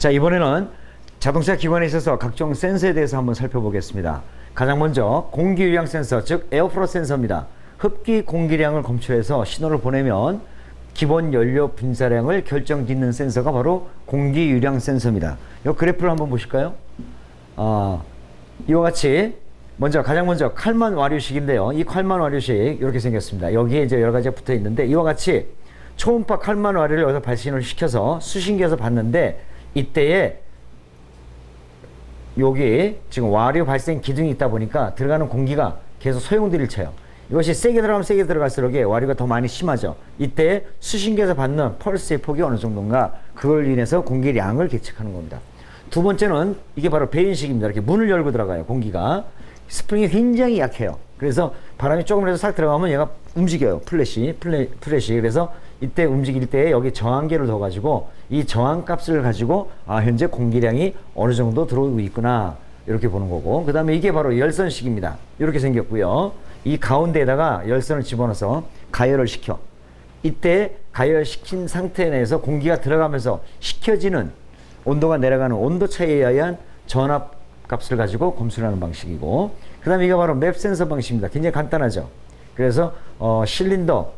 자, 이번에는 자동차 기관에 있어서 각종 센서에 대해서 한번 살펴보겠습니다. 가장 먼저 공기유량 센서, 즉 에어프로 센서입니다. 흡기 공기량을 검출해서 신호를 보내면 기본 연료 분사량을 결정짓는 센서가 바로 공기유량 센서입니다. 이 그래프를 한번 보실까요? 이와 같이 가장 먼저 칼만 와류식인데요. 이 칼만 와류식 이렇게 생겼습니다. 여기에 이제 여러 가지가 붙어 있는데 이와 같이 초음파 칼만 와류를 여기서 발신을 시켜서 수신기에서 봤는데 이때에 여기 지금 와류 발생 기둥이 있다 보니까 들어가는 공기가 계속 소용돌이를 쳐요. 이것이 세게 들어가면 세게 들어갈수록 와류가 더 많이 심하죠. 이때 수신기에서 받는 펄스의 폭이 어느 정도인가 그걸 인해서 공기량을 계측하는 겁니다. 두 번째는 이게 바로 배인식입니다. 이렇게 문을 열고 들어가요. 공기가 스프링이 굉장히 약해요. 그래서 바람이 조금이라도 싹 들어가면 얘가 움직여요. 플랫이. 그래서 이때 움직일 때 여기 저항계를 둬가지고 이 저항값을 가지고 현재 공기량이 어느 정도 들어오고 있구나 이렇게 보는 거고, 그 다음에 이게 바로 열선식입니다. 이렇게 생겼고요. 이 가운데에다가 열선을 집어넣어서 가열을 시켜. 이때 가열시킨 상태 내에서 공기가 들어가면서 식혀지는 온도가 내려가는 온도 차이에 의한 전압 값을 가지고 검수하는 방식이고, 그 다음에 이게 바로 맵 센서 방식입니다. 굉장히 간단하죠. 그래서 실린더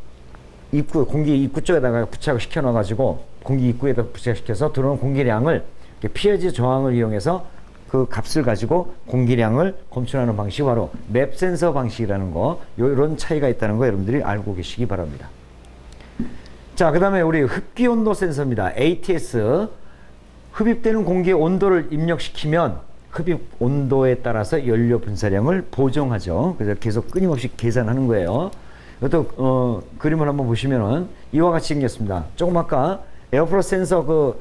입구, 공기 입구 쪽에다가 부착을 시켜 넣어가지고 공기 입구에다 부착시켜서 들어오는 공기량을 피어지 저항을 이용해서 그 값을 가지고 공기량을 검출하는 방식이 바로 맵 센서 방식이라는 거, 이런 차이가 있다는 거 여러분들이 알고 계시기 바랍니다. 자, 그 다음에 우리 흡기 온도 센서입니다. ATS. 흡입되는 공기의 온도를 입력시키면 흡입 온도에 따라서 연료 분사량을 보정하죠. 그래서 계속 끊임없이 계산하는 거예요. 이것도 그림을 한번 보시면은 이와 같이 생겼습니다. 조금 아까 에어프로 센서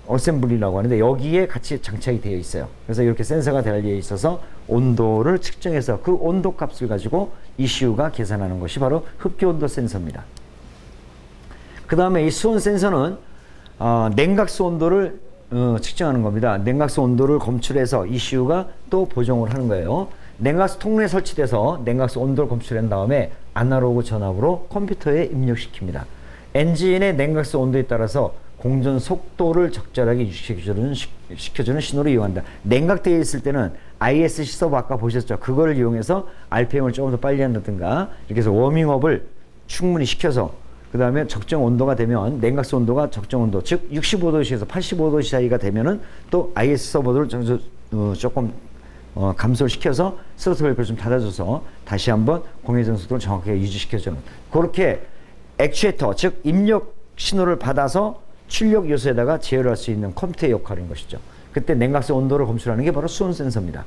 어셈블리라고 하는데 여기에 같이 장착이 되어 있어요. 그래서 이렇게 센서가 달려 있어서 온도를 측정해서 그 온도 값을 가지고 ECU가 계산하는 것이 바로 흡기 온도 센서입니다. 그 다음에 이 수온 센서는 냉각수 온도를 측정하는 겁니다. 냉각수 온도를 검출해서 ECU가 또 보정을 하는 거예요. 냉각수 통로에 설치돼서 냉각수 온도를 검출한 다음에 아날로그 전압으로 컴퓨터에 입력시킵니다. 엔진의 냉각수 온도에 따라서 공전 속도를 적절하게 유지시켜주는 신호를 이용한다. 냉각되어 있을 때는 ISC 서버 아까 보셨죠? 그걸 이용해서 RPM을 조금 더 빨리 한다든가 이렇게 해서 워밍업을 충분히 시켜서 그 다음에 적정 온도가 되면 냉각수 온도가 적정 온도, 즉 65도씨에서 85도 사이가 되면은 또 IS 서버를 조금 감소를 시켜서 스로틀 밸브를 좀 닫아줘서 다시 한번 공회전 속도를 정확하게 유지시켜주는, 그렇게 액추에이터, 즉 입력 신호를 받아서 출력 요소에다가 제어를 할 수 있는 컴퓨터의 역할인 것이죠. 그때 냉각수 온도를 검출하는 게 바로 수온 센서입니다.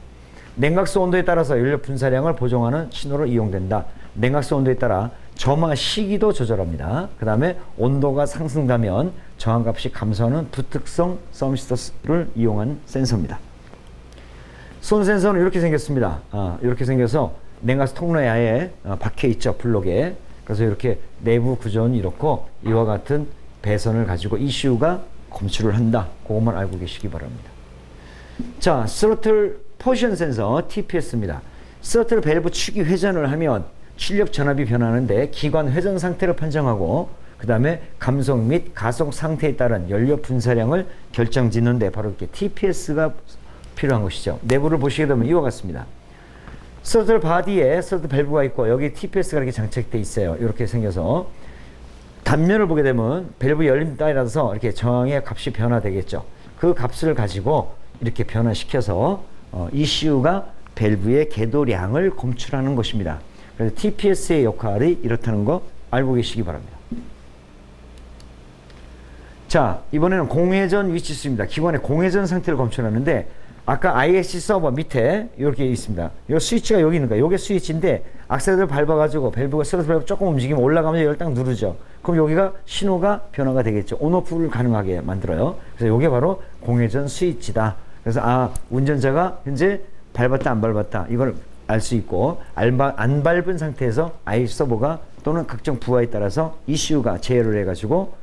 냉각수 온도에 따라서 연료 분사량을 보정하는 신호로 이용된다. 냉각수 온도에 따라 점화 시기도 조절합니다. 그 다음에 온도가 상승하면 저항값이 감소하는 부특성 서미스터를 이용한 센서입니다. 수온 센서는 이렇게 생겼습니다. 이렇게 생겨서 냉각수 통로에 아예 박혀 있죠. 블록에. 그래서 이렇게 내부 구조는 이렇고 이와 같은 배선을 가지고 ECU가 검출을 한다. 그것만 알고 계시기 바랍니다. 자, 스로틀 포지션 센서 TPS입니다. 스로틀 밸브 축이 회전을 하면 출력 전압이 변하는데 기관 회전 상태를 판정하고 그 다음에 감속 및 가속 상태에 따른 연료 분사량을 결정짓는데 바로 이렇게 TPS가 필요한 것이죠. 내부를 보시게 되면 이와 같습니다. 스로틀 바디에 스로틀 밸브가 있고 여기 TPS가 이렇게 장착되어 있어요. 이렇게 생겨서 단면을 보게 되면 밸브 열림 따라서 이렇게 저항의 값이 변화되겠죠. 그 값을 가지고 이렇게 변화시켜서 ECU가 밸브의 궤도량을 검출하는 것입니다. 그래서 TPS의 역할이 이렇다는 거 알고 계시기 바랍니다. 자, 이번에는 공회전 위치수입니다. 기관의 공회전 상태를 검출하는데 아까 ISC 서버 밑에 이렇게 있습니다. 이 스위치가 여기 있는 거예요. 이게 스위치인데 악셀을 밟아가지고 밸브가 스로틀 밸브 조금 움직이면 올라가면 이걸 딱 누르죠. 그럼 여기가 신호가 변화가 되겠죠. 온오프를 가능하게 만들어요. 그래서 이게 바로 공회전 스위치다. 그래서 운전자가 현재 밟았다 안 밟았다 이걸 알 수 있고 안 밟은 상태에서 ISC 서버가 또는 각종 부하에 따라서 ECU가 제어를 해가지고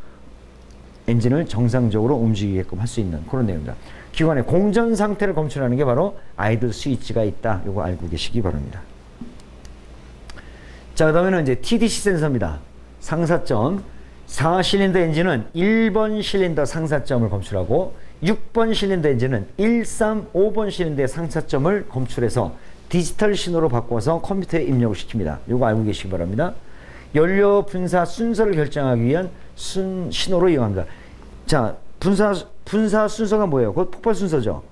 엔진을 정상적으로 움직이게끔 할 수 있는 그런 내용입니다. 기관의 공전 상태를 검출하는 게 바로 아이들 스위치가 있다. 이거 알고 계시기 바랍니다. 자, 그 다음에는 이제 TDC 센서입니다. 상사점. 4실린더 엔진은 1번 실린더 상사점을 검출하고 6번 실린더 엔진은 1, 3, 5번 실린더의 상사점을 검출해서 디지털 신호로 바꿔서 컴퓨터에 입력을 시킵니다. 이거 알고 계시기 바랍니다. 연료 분사 순서를 결정하기 위한 신호로 이용합니다. 자, 분사 순서가 뭐예요? 그것 폭발 순서죠.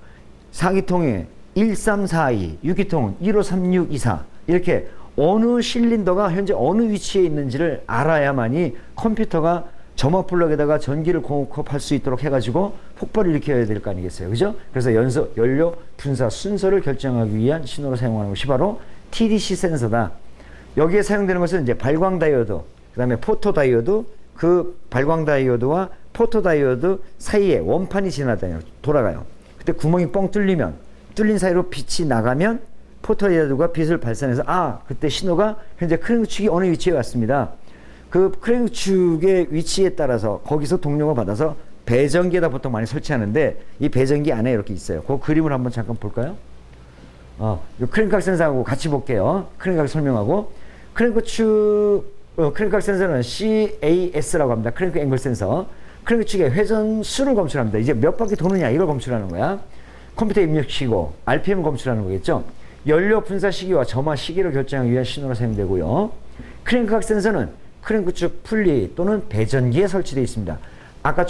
4기통에 1342, 6기통 153624 이렇게 어느 실린더가 현재 어느 위치에 있는지를 알아야만이 컴퓨터가 점화 플러그에다가 전기를 공급할 수 있도록 해가지고 폭발을 일으켜야 될 거 아니겠어요, 그죠? 그래서 연료 분사 순서를 결정하기 위한 신호로 사용하는 것이 바로 TDC 센서다. 여기에 사용되는 것은 이제 발광 다이오드, 그 다음에 포토 다이오드, 그 발광 다이오드와 포토 다이오드 사이에 원판이 지나다녀요, 돌아가요. 그때 구멍이 뻥 뚫리면, 뚫린 사이로 빛이 나가면 포토 다이오드가 빛을 발산해서 그때 신호가 현재 크랭크 축이 어느 위치에 왔습니다. 그 크랭크 축의 위치에 따라서 거기서 동력을 받아서 배전기에다 보통 많이 설치하는데 이 배전기 안에 이렇게 있어요. 그 그림을 한번 잠깐 볼까요? 이 크랭크각 센서하고 같이 볼게요. 크랭크각 설명하고 크랭크 크랭크각 센서는 CAS라고 합니다. 크랭크 앵글 센서. 크랭크 축의 회전 수를 검출합니다. 이제 몇 바퀴 도느냐 이걸 검출하는 거야. 컴퓨터에 입력시키고 RPM을 검출하는 거겠죠. 연료 분사 시기와 점화 시기를 결정하기 위한 신호로 사용되고요. 크랭크각 센서는 크랭크 축 분리 또는 배전기에 설치되어 있습니다. 아까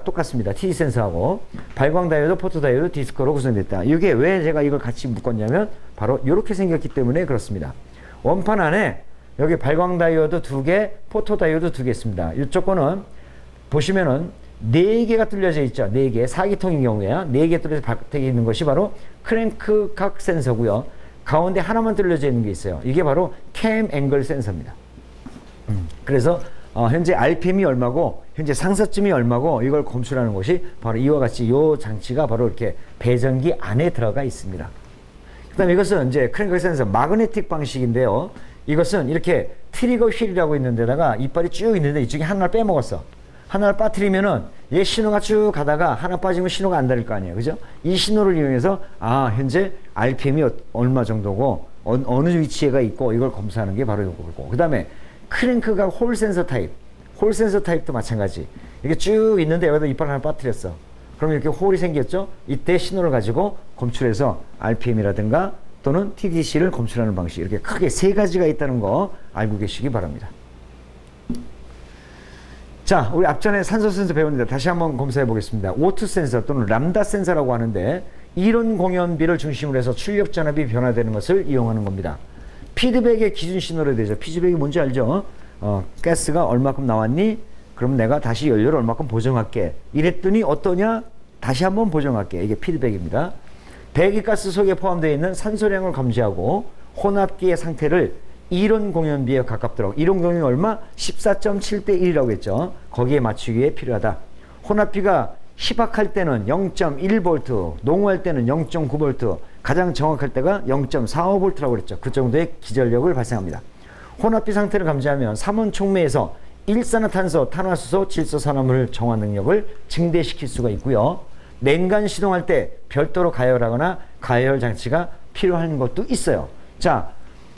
똑같습니다. TD 센서하고 발광 다이오드, 포토 다이오드, 디스크로 구성됐다. 이게 왜 제가 이걸 같이 묶었냐면 바로 이렇게 생겼기 때문에 그렇습니다. 원판 안에 여기 발광 다이오드 2개, 포토 다이오드 2개 있습니다. 이쪽 거는 보시면은 4개가 뚫려져 있죠. 4개. 4기통인 경우에 4개 뚫려져 바닥에 있는 것이 바로 크랭크각 센서고요. 가운데 하나만 뚫려져 있는 게 있어요. 이게 바로 캠 앵글 센서입니다. 그래서 현재 RPM이 얼마고 현재 상사점이 얼마고 이걸 검출하는 것이 바로 이와 같이 이 장치가 바로 이렇게 배전기 안에 들어가 있습니다. 그 다음에 이것은 이제 크랭크 센서 마그네틱 방식인데요. 이것은 이렇게 트리거 휠이라고 있는 데다가 이빨이 쭉 있는데 이쪽에 하나를 빼먹었어. 하나를 빠뜨리면은 얘 신호가 쭉 가다가 하나 빠지면 신호가 안 다를 거 아니에요, 그죠? 이 신호를 이용해서 현재 RPM이 얼마 정도고 어느 위치에가 있고 이걸 검사하는 게 바로 이거고. 그 다음에 크랭크가 홀 센서 타입도 마찬가지. 이게 쭉 있는데 여기다 이빨 하나 빠뜨렸어. 그럼 이렇게 홀이 생겼죠? 이때 신호를 가지고 검출해서 RPM이라든가 또는 TDC를 검출하는 방식, 이렇게 크게 3가지가 있다는 거 알고 계시기 바랍니다. 자, 우리 앞전에 산소 센서 배웠는데 다시 한번 검사해 보겠습니다. O2 센서 또는 람다 센서라고 하는데 이론 공연비를 중심으로 해서 출력 전압이 변화되는 것을 이용하는 겁니다. 피드백의 기준 신호를 되죠. 피드백이 뭔지 알죠? 가스가 얼마큼 나왔니? 그럼 내가 다시 연료를 얼마큼 보정할게. 이랬더니 어떠냐? 다시 한번 보정할게. 이게 피드백입니다. 배기가스 속에 포함되어 있는 산소량을 감지하고 혼합기의 상태를 이론 공연비에 가깝도록, 이론 공연이 얼마? 14.7대 1이라고 했죠. 거기에 맞추기 위해 필요하다. 혼합비가 희박할 때는 0.1V, 농후할 때는 0.9V, 가장 정확할 때가 0.45V라고 그랬죠. 그 정도의 기전력을 발생합니다. 혼합비 상태를 감지하면 삼원 촉매에서 일산화탄소, 탄화수소, 질소산화물 정화 능력을 증대시킬 수가 있고요. 냉간 시동할 때 별도로 가열하거나 가열 장치가 필요한 것도 있어요. 자,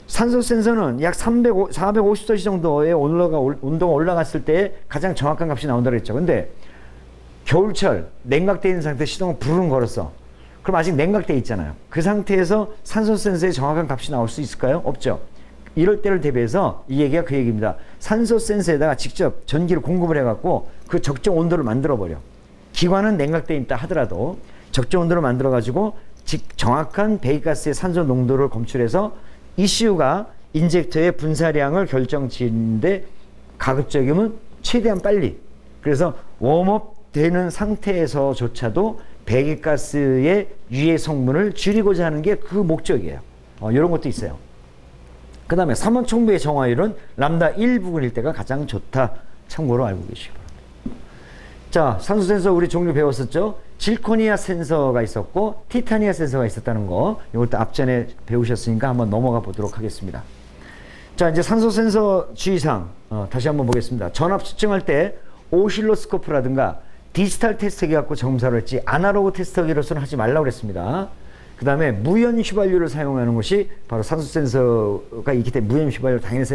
산소 센서는 약 450도씨 정도의 온도가 올라갔을 때 가장 정확한 값이 나온다고 했죠. 근데 겨울철 냉각되어 있는 상태에 시동을 부르릉 걸었어. 그럼 아직 냉각되어 있잖아요. 그 상태에서 산소 센서의 정확한 값이 나올 수 있을까요? 없죠. 이럴 때를 대비해서 이 얘기가 그 얘기입니다. 산소 센서에다가 직접 전기를 공급을 해갖고 그 적정 온도를 만들어버려. 기관은 냉각되어 있다 하더라도 적정 온도를 만들어가지고 정확한 배기가스의 산소 농도를 검출해서 ECU가 인젝터의 분사량을 결정짓는데 가급적이면 최대한 빨리. 그래서 웜업 되는 상태에서조차도 배기가스의 유해 성분을 줄이고자 하는 게 그 목적이에요. 이런 것도 있어요. 그 다음에 삼원 촉매의 정화율은 람다 1부근일 때가 가장 좋다. 참고로 알고 계시기 바랍니다. 자, 산소 센서 우리 종류 배웠었죠? 질코니아 센서가 있었고 티타니아 센서가 있었다는 거, 이것도 앞전에 배우셨으니까 한번 넘어가 보도록 하겠습니다. 자, 이제 산소 센서 주의사항 다시 한번 보겠습니다. 전압 측정할 때 오실로스코프라든가 디지털 테스트기 갖고 점사를 했지 아날로그 테스트기로서는 하지 말라고 그랬습니다. 그 다음에 무연 휘발유를 사용하는 것이 바로 산소 센서가 있기 때문에 무연 휘발유, 당연히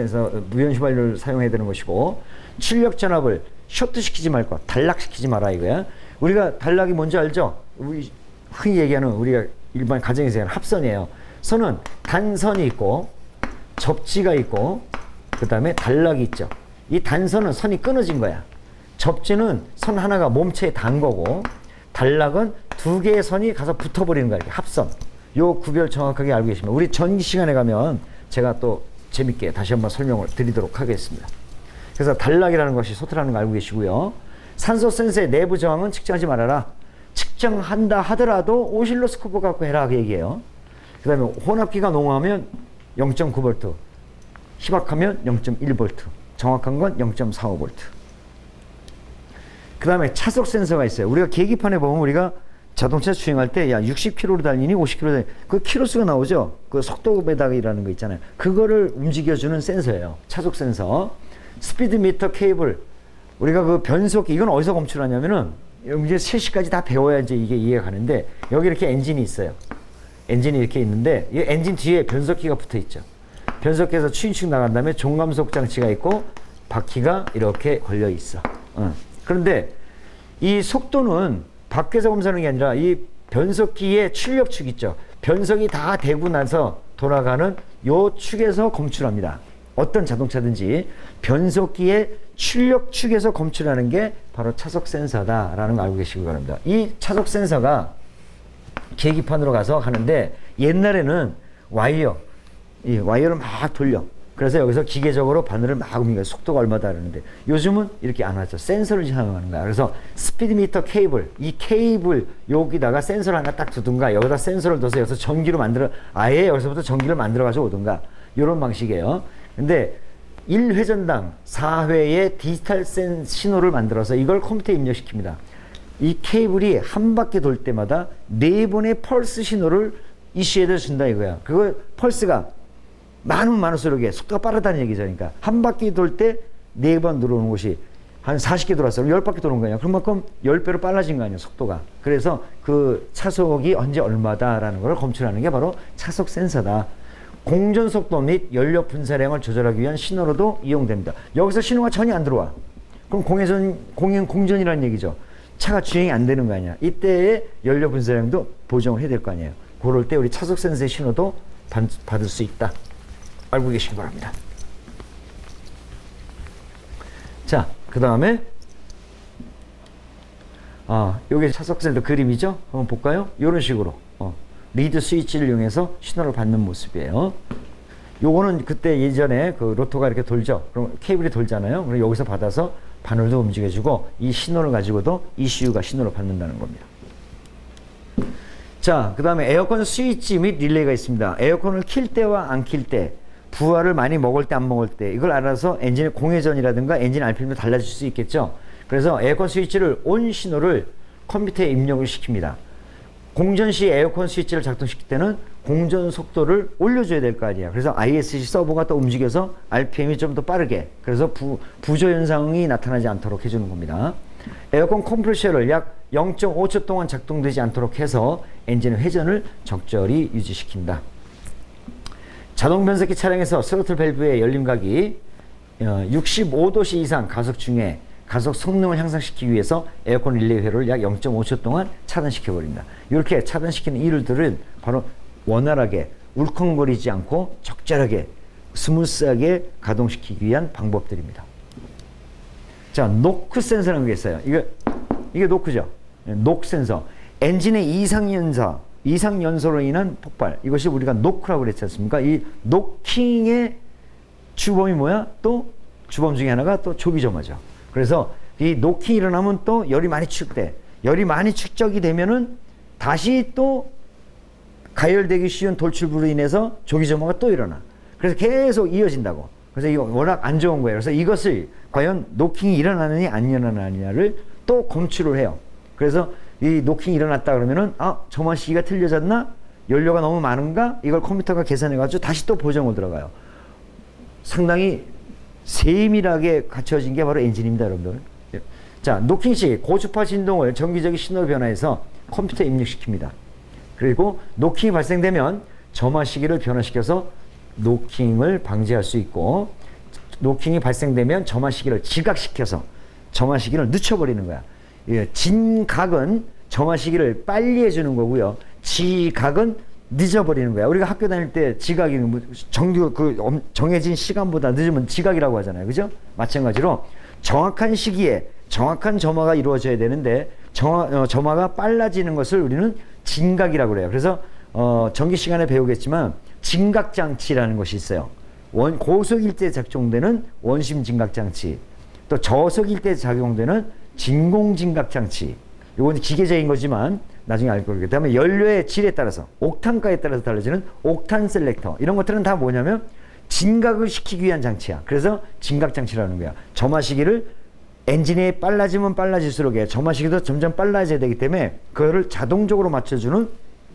무연 휘발유를 사용해야 되는 것이고, 출력 전압을 쇼트 시키지 말고 단락시키지 마라 이거야. 우리가 단락이 뭔지 알죠? 우리 흔히 얘기하는 우리가 일반 가정에서 얘기하는 합선이에요. 선은 단선이 있고 접지가 있고 그 다음에 단락이 있죠. 이 단선은 선이 끊어진 거야. 접지는 선 하나가 몸체에 닿은 거고 단락은 두 개의 선이 가서 붙어버리는 거야. 이렇게 합선. 요 구별 정확하게 알고 계시면 우리 전기 시간에 가면 제가 또 재밌게 다시 한번 설명을 드리도록 하겠습니다. 그래서 단락이라는 것이 소트라는 거 알고 계시고요. 산소 센서의 내부 저항은 측정하지 말아라. 측정한다 하더라도 오실로스코프 갖고 해라 그 얘기예요. 그 다음에 혼합기가 농후하면 0.9V, 희박하면 0.1V, 정확한 건 0.45V. 그 다음에 차속 센서가 있어요. 우리가 계기판에 보면 우리가 자동차 주행할 때 야 60km로 달리니 50km로 달리니 그 키로수가 나오죠. 그 속도 배당이라는 거 있잖아요. 그거를 움직여주는 센서예요. 차속 센서. 스피드미터 케이블. 우리가 그 변속기 이건 어디서 검출하냐면은 이제 3시까지 다 배워야 이제 이게 이해가 가는데 여기 이렇게 엔진이 있어요. 엔진이 이렇게 있는데 이 엔진 뒤에 변속기가 붙어 있죠. 변속기에서 추인축 나간 다음에 종감속 장치가 있고 바퀴가 이렇게 걸려 있어. 그런데 이 속도는 밖에서 검사하는 게 아니라 이 변속기의 출력축 있죠. 변속이 다 되고 나서 돌아가는 요 축에서 검출합니다. 어떤 자동차든지 변속기의 출력축에서 검출하는 게 바로 차속 센서다라는 거 알고 계시기 바랍니다. 이 차속 센서가 계기판으로 가서 하는데 옛날에는 이 와이어를 막 돌려. 그래서 여기서 기계적으로 바늘을 막 움직여 속도가 얼마다 그러는데 요즘은 이렇게 안 하죠. 센서를 사용하는 거야. 그래서 스피드미터 케이블, 이 케이블 여기다가 센서를 하나 딱 두든가 여기다 센서를 둬서 여기서 전기로 만들어 아예 여기서부터 전기를 만들어 가지고 오든가 이런 방식이에요. 근데 1회전당 4회의 디지털 신호를 만들어서 이걸 컴퓨터에 입력시킵니다. 이 케이블이 한 바퀴 돌 때마다 4번의 펄스 신호를 이슈에다 준다 이거야. 그거 펄스가 많으면 많을수록 속도가 빠르다는 얘기죠. 그러니까 한 바퀴 돌 때 4번 들어오는 곳이 한 40개 돌았어. 10바퀴 도는 거냐. 그만큼 10배로 빨라진 거 아니야, 속도가. 그래서 그 차속이 언제 얼마다라는 걸 검출하는 게 바로 차속 센서다. 공전 속도 및 연료 분사량을 조절하기 위한 신호로도 이용됩니다. 여기서 신호가 전혀 안 들어와. 그럼 공전이라는 얘기죠. 차가 주행이 안 되는 거 아니야. 이때의 연료 분사량도 보정을 해야 될 거 아니에요. 그럴 때 우리 차속 센서의 신호도 받을 수 있다. 알고 계시기 바랍니다. 자, 그 다음에 요게 차속 센서 그림이죠. 한번 볼까요? 이런 식으로 리드 스위치를 이용해서 신호를 받는 모습이에요. 요거는 그때 예전에 그 로터가 이렇게 돌죠. 그럼 케이블이 돌잖아요. 그럼 여기서 받아서 바늘도 움직여주고 이 신호를 가지고도 ECU가 신호를 받는다는 겁니다. 자, 그 다음에 에어컨 스위치 및 릴레이가 있습니다. 에어컨을 킬 때와 안 킬 때, 부하를 많이 먹을 때 안 먹을 때 이걸 알아서 엔진의 공회전이라든가 엔진 RPM도 달라질 수 있겠죠. 그래서 에어컨 스위치를 온 신호를 컴퓨터에 입력을 시킵니다. 공전 시 에어컨 스위치를 작동시킬 때는 공전 속도를 올려줘야 될 거 아니야. 그래서 ISC 서버가 또 움직여서 RPM이 좀 더 빠르게, 그래서 부조 현상이 나타나지 않도록 해주는 겁니다. 에어컨 컴프레셔를 약 0.5초 동안 작동되지 않도록 해서 엔진의 회전을 적절히 유지시킨다. 자동 변속기 차량에서 스로틀 밸브의 열림각이 65도씨 이상 가속 중에 가속 성능을 향상시키기 위해서 에어컨 릴레이 회로를 약 0.5초 동안 차단시켜버립니다. 이렇게 차단시키는 이유들은 바로 원활하게 울컹거리지 않고 적절하게 스무스하게 가동시키기 위한 방법들입니다. 자, 노크 센서라는 게 있어요. 이게 노크죠. 노크 센서. 엔진의 이상 연소로 인한 폭발. 이것이 우리가 노크라고 그랬지 않습니까? 이 노킹의 주범이 뭐야? 또 주범 중에 하나가 또 조기점화죠. 그래서 이 노킹이 일어나면 또 열이 많이 축돼. 열이 많이 축적이 되면은 다시 또 가열되기 쉬운 돌출부로 인해서 조기점화가 또 일어나. 그래서 계속 이어진다고. 그래서 이거 워낙 안 좋은 거예요. 그래서 이것을 과연 노킹이 일어나느냐 안 일어나느냐를 또 검출을 해요. 그래서 이 노킹이 일어났다 그러면은 점화 시기가 틀려졌나? 연료가 너무 많은가? 이걸 컴퓨터가 계산해가지고 다시 또 보정을 들어가요. 상당히 세밀하게 갖춰진 게 바로 엔진입니다, 여러분들. 자, 노킹 시 고주파 진동을 정기적인 신호로 변화해서 컴퓨터에 입력시킵니다. 그리고 노킹이 발생되면 점화 시기를 변화시켜서 노킹을 방지할 수 있고, 노킹이 발생되면 점화 시기를 지각시켜서 점화 시기를 늦춰버리는 거야. 예, 진각은 점화 시기를 빨리 해주는 거고요. 지각은 늦어버리는 거야. 우리가 학교 다닐 때 지각이 정해진 시간보다 늦으면 지각이라고 하잖아요. 그죠? 마찬가지로 정확한 시기에 정확한 점화가 이루어져야 되는데 점화가 빨라지는 것을 우리는 진각이라고 그래요. 그래서 정기 시간에 배우겠지만 진각장치라는 것이 있어요. 고속일 때 작동되는 원심 진각장치, 또 저속일 때 작용되는 진공진각장치. 이건 기계적인 거지만 나중에 알 거예요. 그다음에 연료의 질에 따라서 옥탄가에 따라서 달라지는 옥탄 셀렉터. 이런 것들은 다 뭐냐면 진각을 시키기 위한 장치야. 그래서 진각장치라는 거야. 점화 시기를 엔진이 빨라지면 빨라질수록 점화 시기도 점점 빨라져야 되기 때문에 그거를 자동적으로 맞춰주는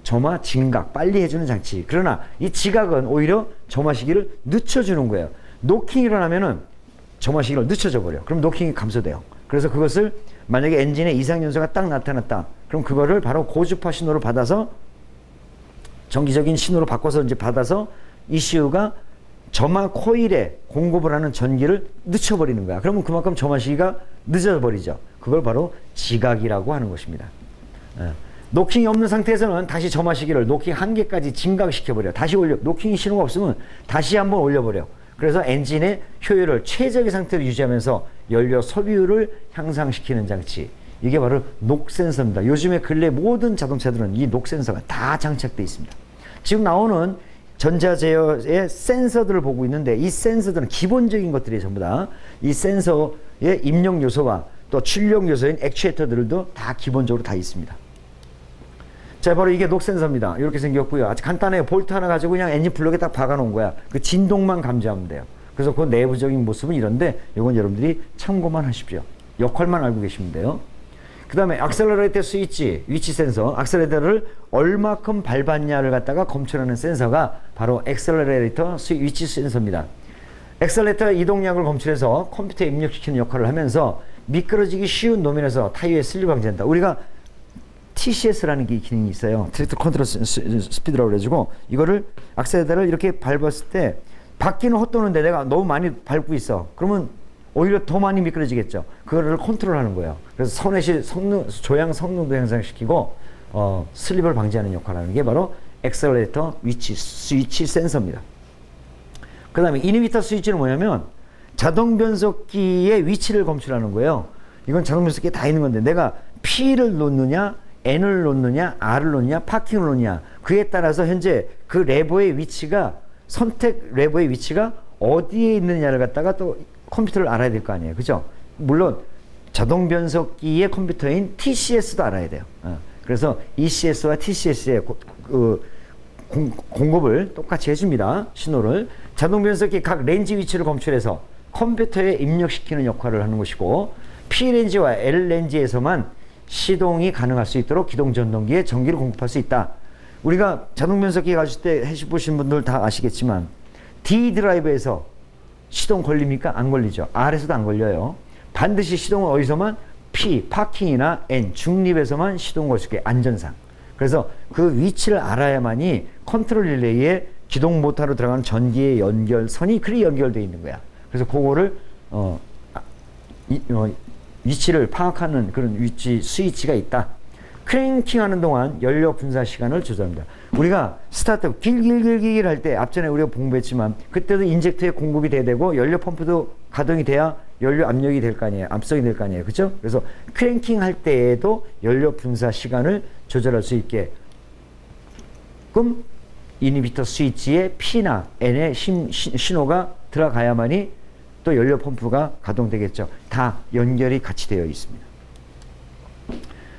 점화 진각, 빨리 해주는 장치. 그러나 이 지각은 오히려 점화 시기를 늦춰주는 거예요. 노킹이 일어나면은 점화 시기를 늦춰져 버려. 그럼 노킹이 감소돼요. 그래서 그것을 만약에 엔진에 이상 요소가 딱 나타났다. 그럼 그거를 바로 고주파 신호를 받아서 정기적인 신호로 바꿔서 이제 받아서 ECU가 점화 코일에 공급을 하는 전기를 늦춰버리는 거야. 그러면 그만큼 점화 시기가 늦어버리죠. 그걸 바로 지각이라고 하는 것입니다. 노킹이 없는 상태에서는 다시 점화 시기를 노킹 한계까지 진각시켜버려. 다시 올려. 노킹이 신호가 없으면 다시 한번 올려버려. 그래서 엔진의 효율을 최적의 상태로 유지하면서 연료 소비율을 향상시키는 장치. 이게 바로 녹센서입니다. 요즘에 근래 모든 자동차들은 이 녹센서가 다 장착되어 있습니다. 지금 나오는 전자제어의 센서들을 보고 있는데 이 센서들은 기본적인 것들이 전부 다 이 센서의 입력 요소와 또 출력 요소인 액추에이터들도 다 기본적으로 다 있습니다. 자, 바로 이게 녹센서입니다. 이렇게 생겼고요. 아주 간단해요. 볼트 하나 가지고 그냥 엔진 블록에 딱 박아 놓은 거야. 그 진동만 감지하면 돼요. 그래서 그 내부적인 모습은 이런데 이건 여러분들이 참고만 하십시오. 역할만 알고 계시면 돼요. 그 다음에 악셀러레이터 스위치, 위치 센서, 악셀러레이터를 얼마큼 밟았냐를 갖다가 검출하는 센서가 바로 액셀러레이터 위치 센서입니다. 액셀러레이터 이동량을 검출해서 컴퓨터에 입력시키는 역할을 하면서 미끄러지기 쉬운 노면에서 타이어의 슬립 방지한다. 우리가 TCS라는 게 기능이 있어요. 트랙터 컨트롤 스피드라고 그래가지고 이거를 악셀레이터를 이렇게 밟았을 때 바퀴는 헛도는데 내가 너무 많이 밟고 있어. 그러면 오히려 더 많이 미끄러지겠죠. 그거를 컨트롤하는 거예요. 그래서 선회시 조향 성능도 향상시키고 슬립을 방지하는 역할을 하는 게 바로 액셀레이터 스위치 센서입니다. 그 다음에 이니비터 스위치는 뭐냐면 자동 변속기의 위치를 검출하는 거예요. 이건 자동 변속기에 다 있는 건데 내가 P를 놓느냐 N을 놓느냐 R을 놓느냐 파킹을 놓느냐 그에 따라서 현재 그 레버의 위치가 선택 레버의 위치가 어디에 있느냐를 갖다가 또 컴퓨터를 알아야 될 거 아니에요. 그죠? 물론 자동 변속기의 컴퓨터인 TCS도 알아야 돼요. 그래서 ECS와 TCS의 공급을 똑같이 해줍니다. 신호를. 자동 변속기 각 렌지 위치를 검출해서 컴퓨터에 입력시키는 역할을 하는 것이고 P렌지와 L렌지에서만 시동이 가능할 수 있도록 기동 전동기에 전기를 공급할 수 있다. 우리가 자동 변속기 가실 때 해보신 분들 다 아시겠지만 D 드라이브에서 시동 걸립니까? 안 걸리죠. R에서도 안 걸려요. 반드시 시동은 어디서만 P, 파킹이나 N, 중립에서만 시동 걸 수 있게 안전상. 그래서 그 위치를 알아야만이 컨트롤 릴레이에 기동 모터로 들어가는 전기의 연결선이 그리 연결되어 있는 거야. 그래서 그거를 위치를 파악하는 그런 위치 스위치가 있다. 크랭킹 하는 동안 연료 분사 시간을 조절합니다. 우리가 스타트업 길길길길 할 때 앞전에 우리가 공부했지만 그때도 인젝터에 공급이 돼야 되고 연료 펌프도 가동이 돼야 연료 압력이 될 거 아니에요. 압속이 될 거 아니에요. 그렇죠? 그래서 크랭킹 할 때에도 연료 분사 시간을 조절할 수 있게 그럼 이니비터 스위치에 P나 N의 신호가 들어가야만이 또 연료 펌프가 가동되겠죠. 다 연결이 같이 되어 있습니다.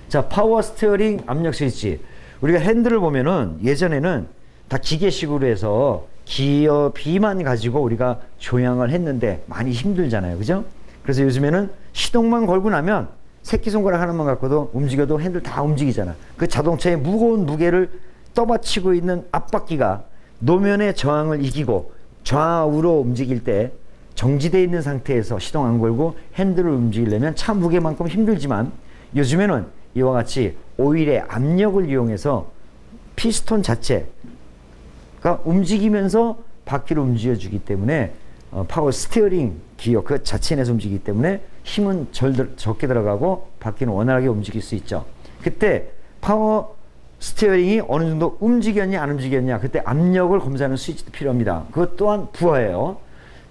자, 파워 스티어링 압력 스위치. 우리가 핸들을 보면은 예전에는 다 기계식으로 해서 기어 B만 가지고 우리가 조향을 했는데 많이 힘들잖아요. 그죠? 그래서 요즘에는 시동만 걸고 나면 새끼손가락 하나만 갖고도 움직여도 핸들 다 움직이잖아. 그 자동차의 무거운 무게를 떠받치고 있는 앞바퀴가 노면의 저항을 이기고 좌우로 움직일 때 정지되어 있는 상태에서 시동 안 걸고 핸들을 움직이려면 차 무게만큼 힘들지만 요즘에는 이와 같이 오일의 압력을 이용해서 피스톤 자체가 움직이면서 바퀴를 움직여주기 때문에 파워 스티어링 기어 그 자체 내에서 움직이기 때문에 힘은 적게 들어가고 바퀴는 원활하게 움직일 수 있죠. 그때 파워 스티어링이 어느 정도 움직였냐 안 움직였냐, 그때 압력을 검사하는 스위치도 필요합니다. 그것 또한 부하예요.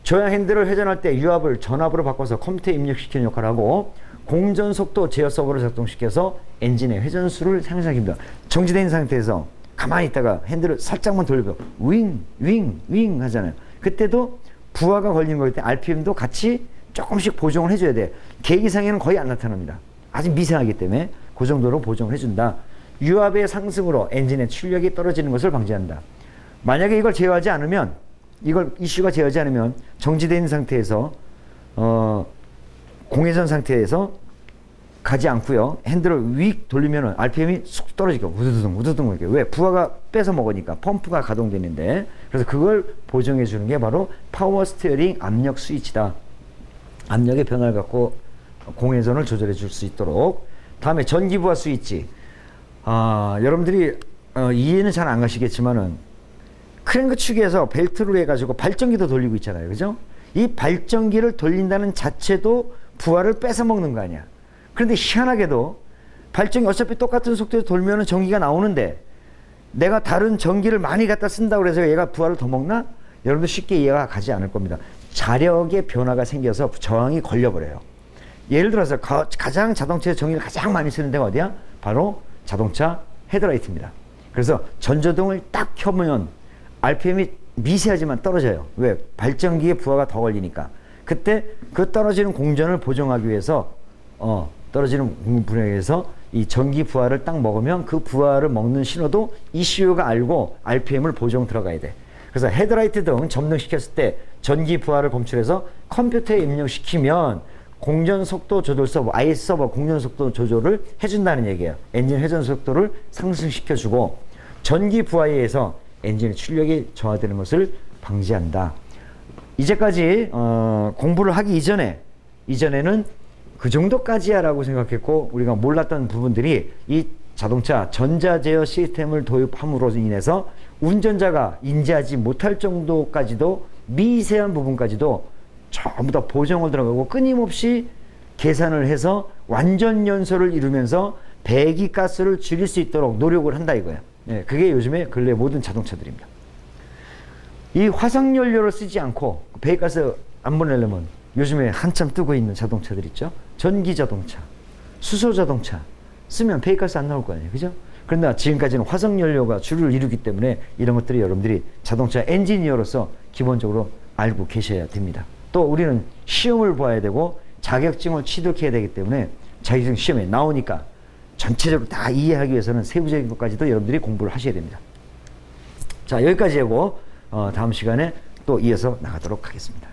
조향 핸들을 회전할 때 유압을 전압으로 바꿔서 컴퓨터에 입력시키는 역할을 하고, 공전 속도 제어 서버를 작동시켜서 엔진의 회전수를 향상합니다. 정지된 상태에서 가만히 있다가 핸들을 살짝만 돌려서 윙 하잖아요. 그때도 부하가 걸린 거일 때 RPM도 같이 조금씩 보정을 해줘야 돼. 계기상에는 거의 안 나타납니다. 아주 미세하기 때문에 그 정도로 보정을 해준다. 유압의 상승으로 엔진의 출력이 떨어지는 것을 방지한다. 만약에 이걸 제어하지 않으면, 이슈가 제어하지 않으면 정지된 상태에서 공회전 상태에서 가지 않고요, 핸들을 윅 돌리면 RPM이 쑥 떨어지고 우두둥 이렇게. 왜? 부하가 뺏어 먹으니까 펌프가 가동되는데. 그래서 그걸 보정해 주는 게 바로 파워 스티어링 압력 스위치다. 압력의 변화를 갖고 공회전을 조절해 줄 수 있도록. 다음에 전기 부하 스위치. 여러분들이 이해는 잘 안 가시겠지만은 크랭크 축에서 벨트로 해가지고 발전기도 돌리고 있잖아요, 그죠? 이 발전기를 돌린다는 자체도 부하를 뺏어 먹는 거 아니야. 그런데 희한하게도 발전기 어차피 똑같은 속도로 돌면은 전기가 나오는데, 내가 다른 전기를 많이 갖다 쓴다고 해서 얘가 부하를 더 먹나? 여러분들 쉽게 이해가 가지 않을 겁니다. 자력의 변화가 생겨서 저항이 걸려버려요. 예를 들어서 가장 자동차에서 전기를 가장 많이 쓰는 데가 어디야? 바로 자동차 헤드라이트입니다. 그래서 전조등을 딱 켜면 RPM이 미세하지만 떨어져요. 왜? 발전기에 부하가 더 걸리니까. 그때 그 떨어지는 공전을 보정하기 위해서 떨어지는 분야에서 이 전기 부하를 딱 먹으면 그 부하를 먹는 신호도 ECU가 알고 RPM을 보정 들어가야 돼. 그래서 헤드라이트 등 점등시켰을 때 전기 부하를 검출해서 컴퓨터에 입력시키면 공전 속도 조절 서버, IS 서버 공전 속도 조절을 해준다는 얘기예요. 엔진 회전 속도를 상승시켜주고, 전기 부하에 의해서 엔진의 출력이 저하되는 것을 방지한다. 이제까지 공부를 하기 이전에는 그 정도까지야 라고 생각했고, 우리가 몰랐던 부분들이 이 자동차 전자제어 시스템을 도입함으로 인해서 운전자가 인지하지 못할 정도까지도, 미세한 부분까지도 전부 다 보정을 들어가고 끊임없이 계산을 해서 완전 연소를 이루면서 배기가스를 줄일 수 있도록 노력을 한다 이거야. 네, 그게 요즘에 근래 모든 자동차들입니다. 이 화석연료를 쓰지 않고 배기가스 안 보내려면 요즘에 한참 뜨고 있는 자동차들 있죠. 전기자동차, 수소자동차 쓰면 배기가스 안 나올 거 아니에요, 그죠? 그러나 지금까지는 화석연료가 주를 이루기 때문에 이런 것들이 여러분들이 자동차 엔지니어로서 기본적으로 알고 계셔야 됩니다. 또 우리는 시험을 봐야 되고 자격증을 취득해야 되기 때문에 자격증 시험에 나오니까 전체적으로 다 이해하기 위해서는 세부적인 것까지도 여러분들이 공부를 하셔야 됩니다. 자, 여기까지 하고 다음 시간에 또 이어서 나가도록 하겠습니다.